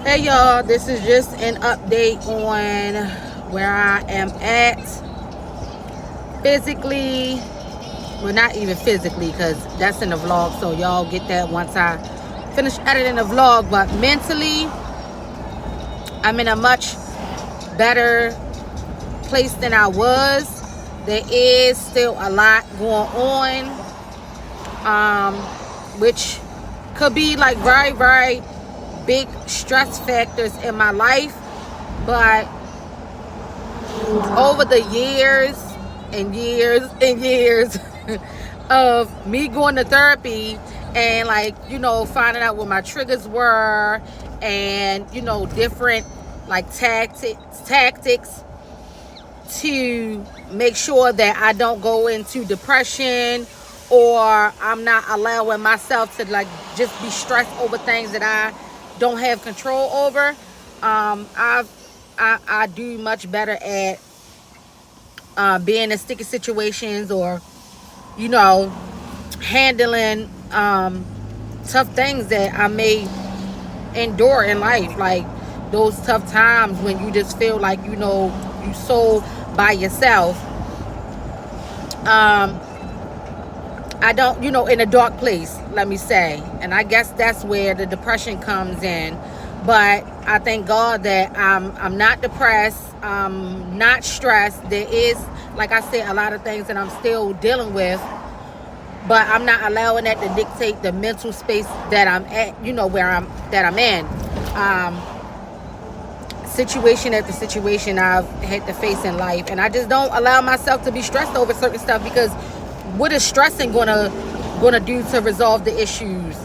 Hey y'all, this is just an update on where I am at physically. Well, not even physically because that's in the vlog, so y'all get that once I finish editing the vlog. But mentally, I'm in a much better place than I was. There is still a lot going on, which could be like very, very big stress factors in my life. But over the years and years and years of me going to therapy and finding out what my triggers were and different like tactics to make sure that I don't go into depression, or I'm not allowing myself to like just be stressed over things that I don't have control over. I do much better at being in sticky situations, or handling tough things that I may endure in life, like those tough times when you just feel like you so by yourself. I don't, in a dark place, let me say. And I guess that's where the depression comes in. But I thank God that I'm not depressed, I'm not stressed. There is, like I said, a lot of things that I'm still dealing with, but I'm not allowing that to dictate the mental space that I'm at, where I'm in. Situation after situation I've had to face in life, and I just don't allow myself to be stressed over certain stuff, because what is stressing gonna do to resolve the issues?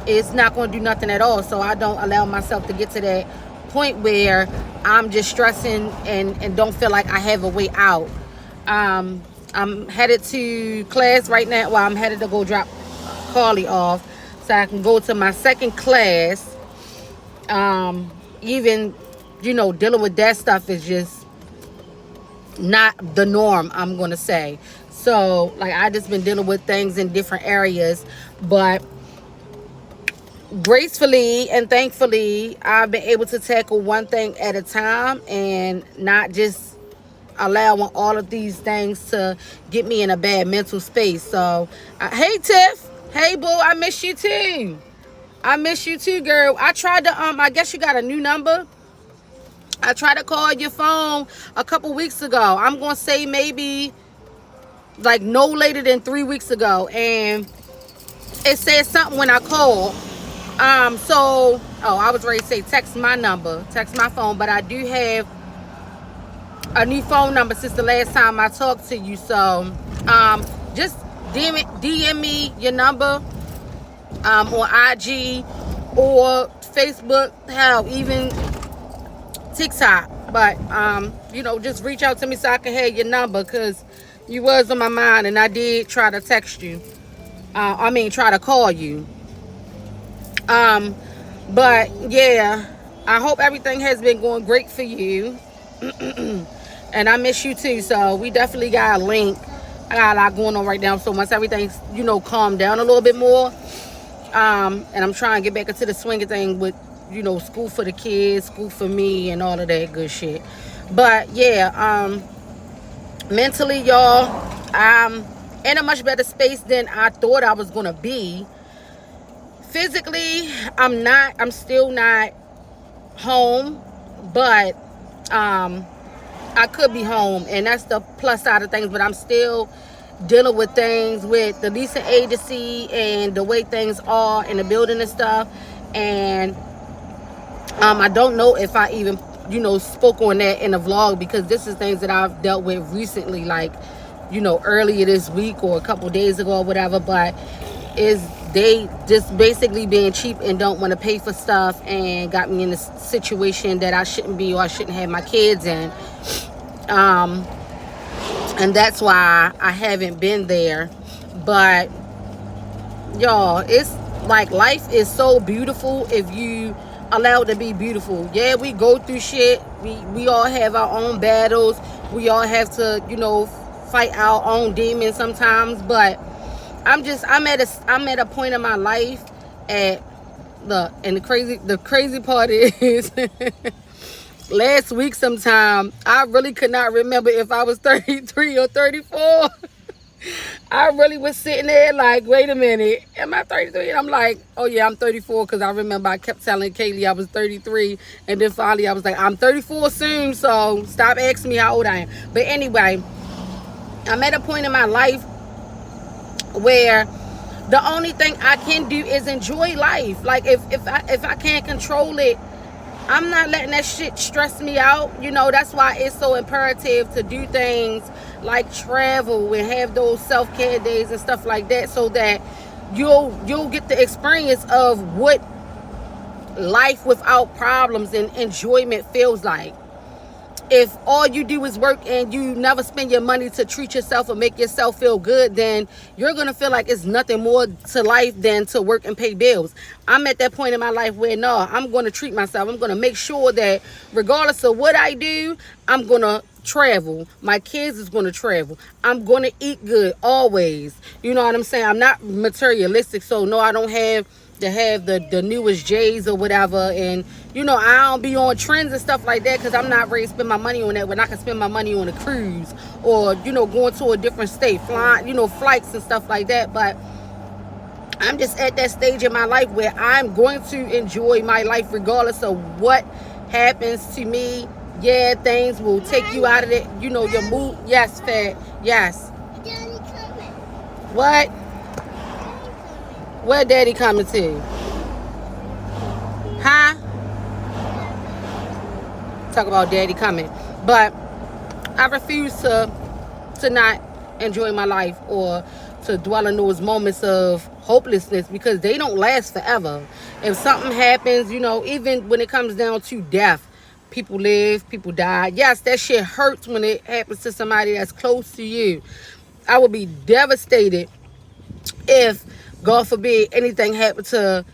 It's not gonna do nothing at all. So I don't allow myself to get to that point where I'm just stressing and don't feel like I have a way out. I'm headed to class right now. Well, I'm headed to go drop Carly off so I can go to my second class. Even dealing with that stuff is just not the norm, I'm gonna say. So like I just been dealing with things in different areas, but gracefully and thankfully I've been able to tackle one thing at a time and not just allowing all of these things to get me in a bad mental space. So hey Tiff, hey boo, I miss you too. I miss you too, girl. I tried to I guess you got a new number. I tried to call your phone a couple weeks ago. I'm gonna say maybe like no later than 3 weeks ago, and it said something when I called. I was ready to say text my number, text my phone, but I do have a new phone number since the last time I talked to you. So just DM me your number on IG or Facebook, hell, even TikTok. But just reach out to me so I can have your number, because you was on my mind and I did try to text you. Try to call you. But yeah, I hope everything has been going great for you. And I miss you too. So we definitely got a link. I got a lot going on right now. So once everything's, calmed down a little bit more, and I'm trying to get back into the swing of thing with, school for the kids, school for me, and all of that good shit. But yeah, mentally, y'all, I'm in a much better space than I thought I was gonna be. Physically, I'm still not home, but I could be home, and that's the plus side of things. But I'm still dealing with things with the leasing agency and the way things are in the building and stuff. And I don't know if I even spoke on that in a vlog, because this is things that I've dealt with recently, like earlier this week or a couple days ago or whatever. But is they just basically being cheap and don't want to pay for stuff, and got me in a situation that I shouldn't be, or I shouldn't have my kids in. And that's why I haven't been there. But y'all, it's like life is so beautiful if you allow it to be beautiful. Yeah, we go through shit. We all have our own battles. We all have to, fight our own demons sometimes. But I'm at a point in my life at the crazy part is last week sometime I really could not remember if I was 33 or 34. I really was sitting there like, wait a minute, am I 33? And I'm like, oh yeah, I'm 34, because I remember I kept telling Kaylee I was 33, and then finally I was like, I'm 34 soon, so stop asking me how old I am. But anyway, I'm at a point in my life where the only thing I can do is enjoy life. Like if I can't control it, I'm not letting that shit stress me out. That's why it's so imperative to do things like travel and have those self-care days and stuff like that, so that you'll get the experience of what life without problems and enjoyment feels like. If all you do is work and you never spend your money to treat yourself or make yourself feel good, then you're going to feel like it's nothing more to life than to work and pay bills. I'm at that point in my life where, no, I'm going to treat myself. I'm going to make sure that regardless of what I do, I'm going to travel. My kids is going to travel. I'm going to eat good always. You know what I'm saying? I'm not materialistic, so no, I don't have to have the newest J's or whatever, and I don't be on trends and stuff like that, because I'm not ready to spend my money on that when I can spend my money on a cruise, or going to a different state, flying, flights and stuff like that. But I'm just at that stage in my life where I'm going to enjoy my life regardless of what happens to me. Yeah, things will take you out of it, your mood. Yes, Fat. Yes. What? Where Daddy coming to? Huh? Talk about Daddy coming. But I refuse to not enjoy my life, or to dwell in those moments of hopelessness, because they don't last forever. If something happens, even when it comes down to death, people live, people die. Yes, that shit hurts when it happens to somebody that's close to you. I would be devastated if, God forbid, anything happened to,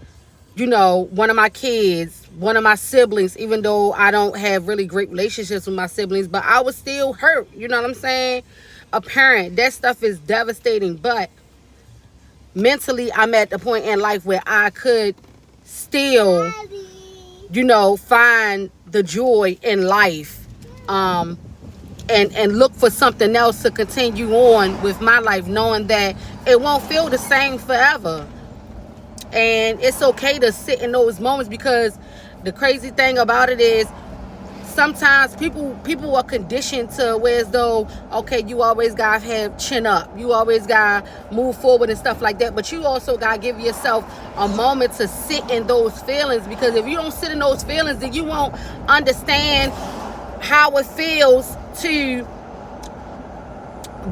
one of my kids, one of my siblings, even though I don't have really great relationships with my siblings, but I was still hurt. You know what I'm saying? A parent, that stuff is devastating. But mentally, I'm at the point in life where I could still, find the joy in life, and look for something else to continue on with my life, knowing that it won't feel the same forever. And it's okay to sit in those moments, because the crazy thing about it is, sometimes people are conditioned to where as though, okay, you always gotta have chin up, you always gotta move forward and stuff like that. But you also gotta give yourself a moment to sit in those feelings, because if you don't sit in those feelings, then you won't understand how it feels to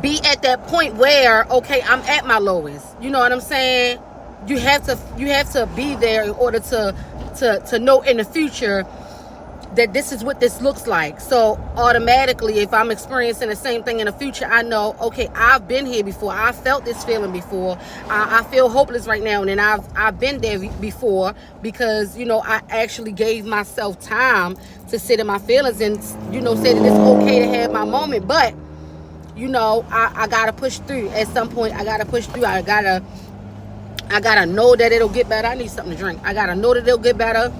be at that point where, okay, I'm at my lowest. You know what I'm saying? You have to be there in order to know in the future that this is what this looks like. So automatically, if I'm experiencing the same thing in the future, I know, okay, I've been here before. I felt this feeling before. I feel hopeless right now, and I've been there before, because I actually gave myself time to sit in my feelings and say that it's okay to have my moment. But I gotta push through. At some point, I gotta push through. I gotta know that it'll get better. I need something to drink. I gotta know that it'll get better.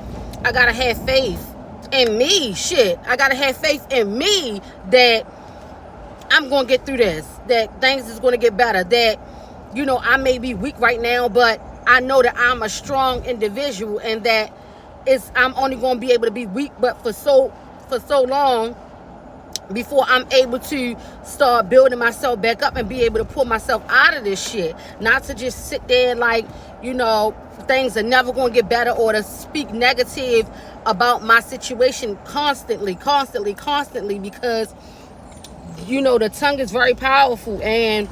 I gotta have faith in me. Shit, I gotta have faith in me that I'm gonna get through this, that things is gonna get better, that I may be weak right now, but I know that I'm a strong individual, and that I'm only gonna be able to be weak but for so long before I'm able to start building myself back up and be able to pull myself out of this shit. Not to just sit there like, things are never going to get better, or to speak negative about my situation constantly, because, the tongue is very powerful. And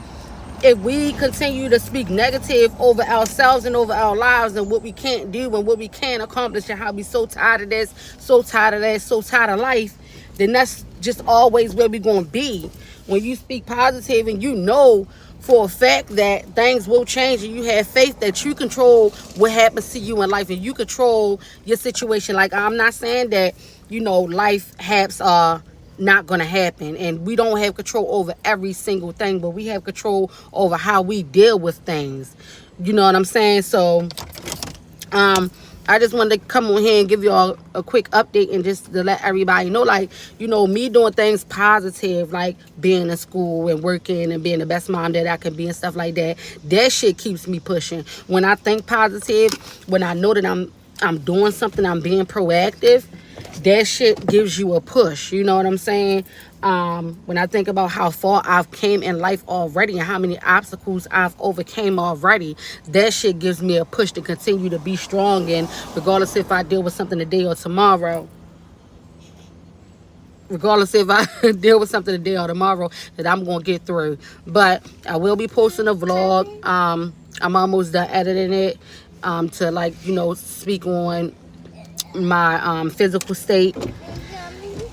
if we continue to speak negative over ourselves and over our lives, and what we can't do and what we can't accomplish, and how we so tired of this, so tired of that, so tired of life, then that's just always where we're going to be. When you speak positive and for a fact that things will change, and you have faith that you control what happens to you in life, and you control your situation. Like, I'm not saying that, life haps are not going to happen, and we don't have control over every single thing, but we have control over how we deal with things. You know what I'm saying? So, I just wanted to come on here and give y'all a quick update and just to let everybody know, like, you know, me doing things positive, like being in school and working and being the best mom that I can be and stuff like that. That shit keeps me pushing. When I think positive, when I know that I'm doing something, I'm being proactive, that shit gives you a push. You know what I'm saying? When I think about how far I've came in life already and how many obstacles I've overcame already, that shit gives me a push to continue to be strong. And regardless if I deal with something today or tomorrow, regardless if I deal with something today or tomorrow, that I'm going to get through. But I will be posting a vlog. I'm almost done editing it to, like, you know, speak on my physical state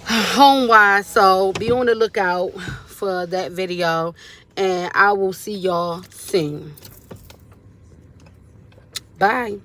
home wise. So be on the lookout for that video, and I will see y'all soon. Bye.